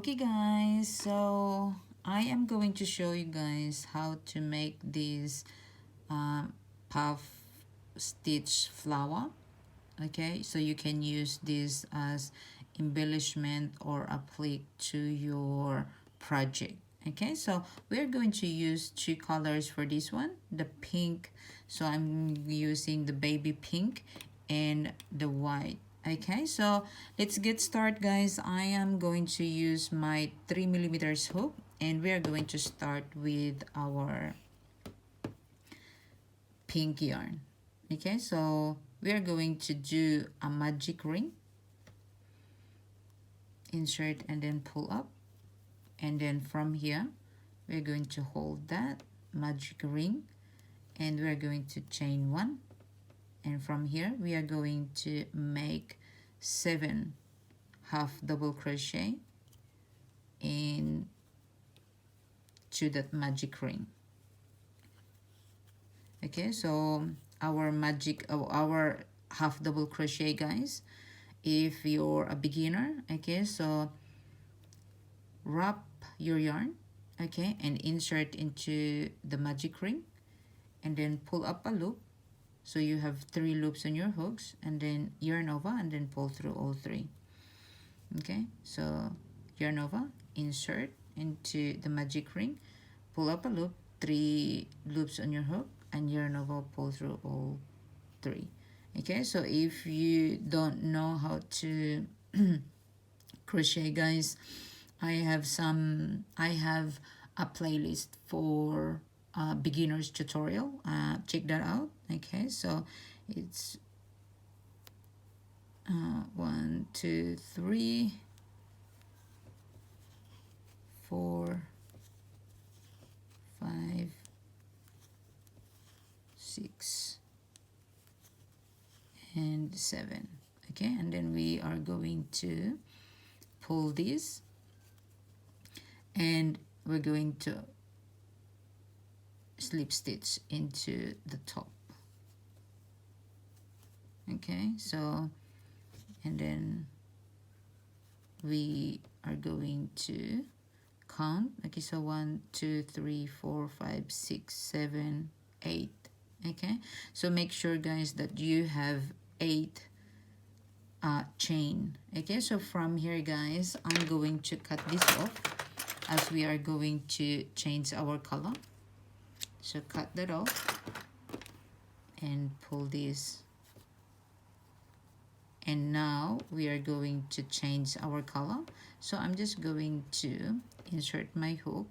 Okay guys, so I am going to show you guys how to make this puff stitch flower. Okay, so you can use this as embellishment or applique to your project. Okay, so we're going to use two colors for this one, the pink, so I'm using the baby pink and the white. Okay, so let's get started guys. I am going to use my 3mm hook and we are going to start with our pink yarn. Okay, so we are going to do a magic ring, insert and then pull up, and then from here we're going to hold that magic ring and we're going to chain one, and from here we are going to make 7 half double crochet into that magic ring. Okay, so our half double crochet guys, if you're a beginner, okay, so wrap your yarn, okay, and insert into the magic ring and then pull up a loop, so you have 3 loops on your hooks, and then yarn over and then pull through all 3. Okay, so yarn over, insert into the magic ring, pull up a loop, 3 loops on your hook, and yarn over, pull through all 3. Okay, so if you don't know how to crochet guys, I have a playlist for beginners tutorial. Check that out. Okay, so it's 1 2 3 4 5 6 and 7. Okay, and then we are going to pull this and we're going to slip stitch into the top. Okay, so and then we are going to count. Okay, so 1 2 3 4 5 6 7 8. Okay, so make sure guys that you have 8 chain. Okay, so from here guys, I'm going to cut this off as we are going to change our color. So cut that off and pull this, and now we are going to change our color. So I'm just going to insert my hook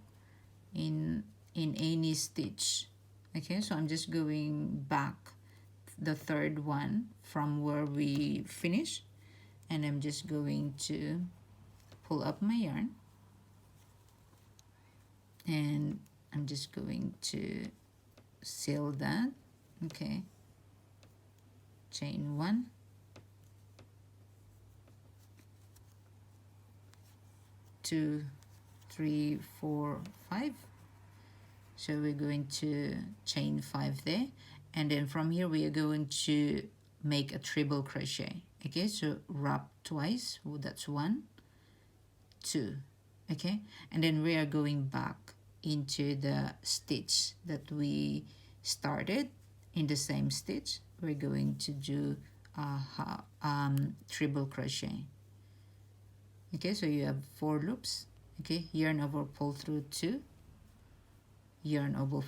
in any stitch. Okay, so I'm just going back the third one from where we finish, and I'm just going to pull up my yarn and I'm just going to seal that. Okay, chain 1, two, 3 4 5. So we're going to chain 5 there, and then from here we are going to make a treble crochet. Okay, so wrap twice. Oh, that's 1 2. Okay, and then we are going back into the stitch that we started. In the same stitch we're going to do treble crochet. Okay, so you have 4 loops. Okay, yarn over, pull through 2, yarn over,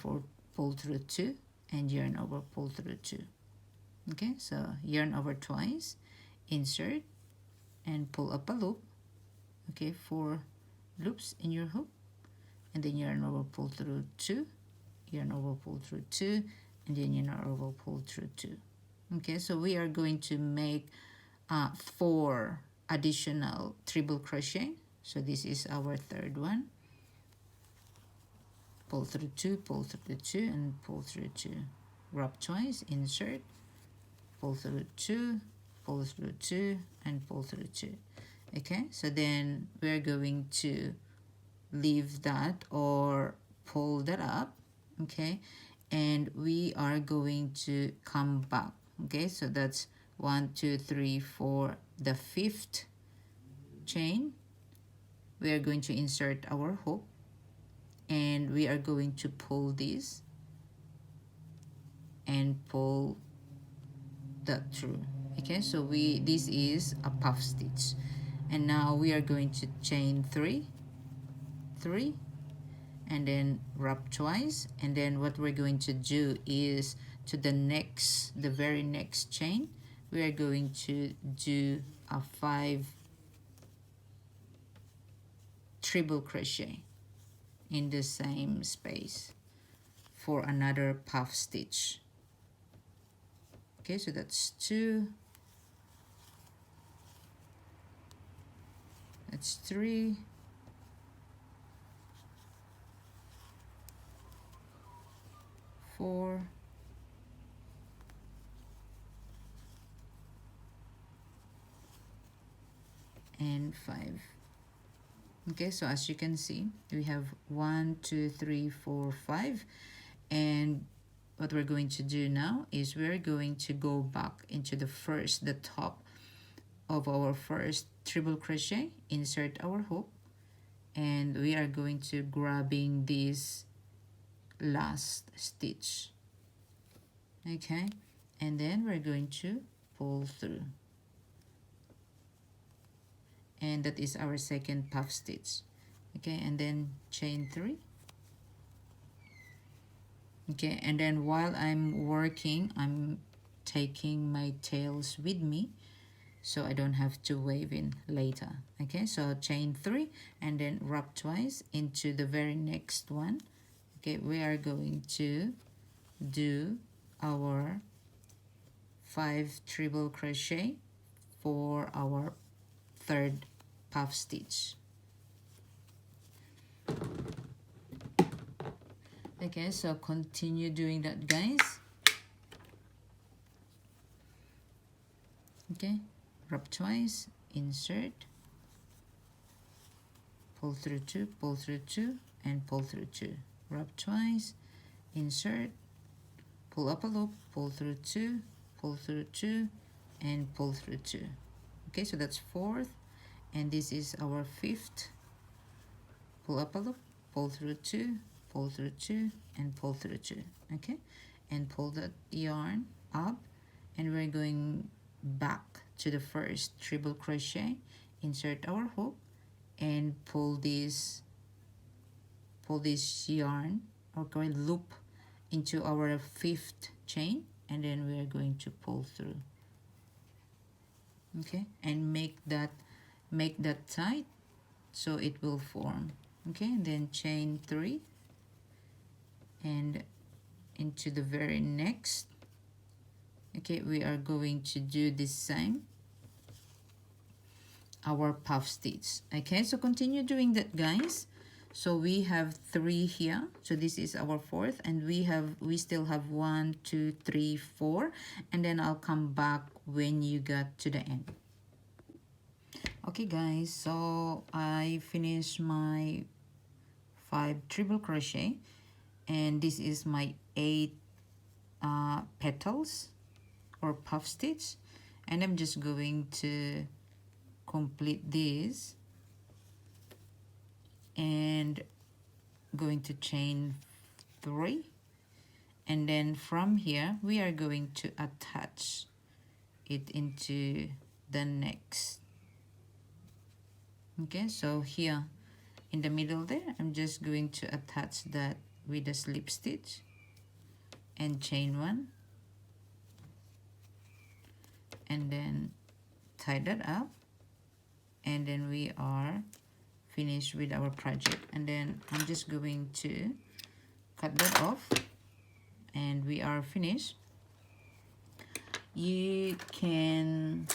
pull through 2, and yarn over, pull through 2. Okay, so yarn over twice, insert and pull up a loop. Okay, 4 loops in your hook, and then yarn over, pull through 2, yarn over, pull through 2, and then yarn over, pull through 2. Okay, so we are going to make 4 additional treble crochet. So this is our third one. Pull through 2, pull through 2, and pull through 2. Wrap twice, insert, pull through 2, pull through 2, and pull through 2. Okay, so then we're going to leave that or pull that up. Okay, and we are going to come back. Okay, so that's 1 2 3 4, the 5th chain. we are going to insert our hook, and we are going to pull this and pull that through. Okay, so this is a puff stitch, and now we are going to chain 3, and then wrap twice, and then what we're going to do is to the very next chain, we are going to do a 5 triple crochet in the same space for another puff stitch. Okay, so that's 2, that's 3, 4, and 5. Okay, so as you can see, we have 1, 2, 3, 4, 5, and what we're going to do now is we're going to go back into the top of our first triple crochet, insert our hook, and we are going to grabbing this last stitch. Okay, and then we're going to pull through, and that is our second puff stitch. Okay, and then chain 3. Okay, and then while I'm working, I'm taking my tails with me so I don't have to wave in later. Okay, so chain 3 and then wrap twice into the very next one. Okay, we are going to do our 5 triple crochet for our third puff stitch. Okay, so continue doing that, guys. Okay, wrap twice, insert, pull through 2, pull through 2, and pull through 2. Wrap twice, insert, pull up a loop, pull through 2, pull through 2, and pull through 2. Okay, so that's 4th, and this is our 5th. Pull up a loop, pull through 2, pull through 2, and pull through 2. Okay, and pull that yarn up, and we're going back to the first triple crochet, insert our hook, and pull this yarn or loop into our 5th chain, and then we are going to pull through. Okay, and make that tight so it will form. Okay, and then chain 3 and into the very next. Okay, we are going to do the same, our puff stitch. Okay, so continue doing that, guys. So we have 3 here, so this is our 4th, and we still have 1, 2, 3, 4, and then I'll come back when you get to the end. Okay, guys, so I finished my 5 triple crochet, and this is my 8 petals or puff stitch, and I'm just going to complete this and going to chain 3, and then from here we are going to attach it into the next. Okay, so here in the middle there, I'm just going to attach that with a slip stitch and chain 1, and then tie that up, and then we are finished with our project. And then I'm just going to cut that off, and we are finished. You can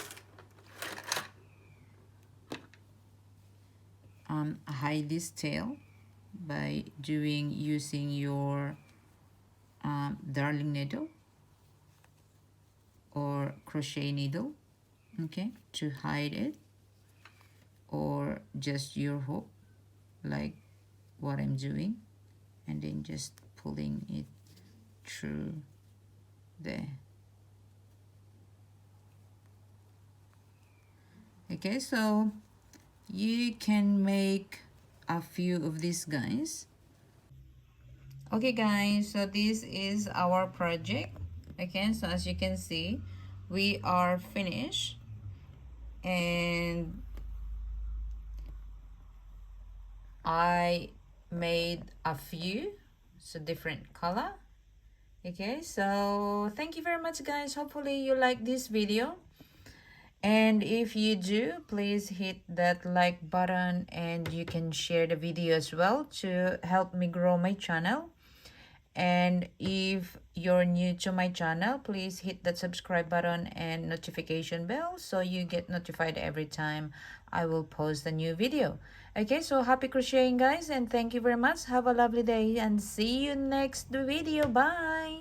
hide this tail by using your darning needle or crochet needle, okay, to hide it, or just your hook like what I'm doing, and then just pulling it through there. Okay, so you can make a few of these, guys. Okay guys, so this is our project. Okay, so as you can see, we are finished, and I made a few, so different color. Okay, so thank you very much guys. Hopefully you like this video, and if you do, please hit that like button, and you can share the video as well to help me grow my channel. And if you're new to my channel, please hit that subscribe button and notification bell so you get notified every time I will post a new video. Okay, so happy crocheting guys, and thank you very much. Have a lovely day and see you next video. Bye.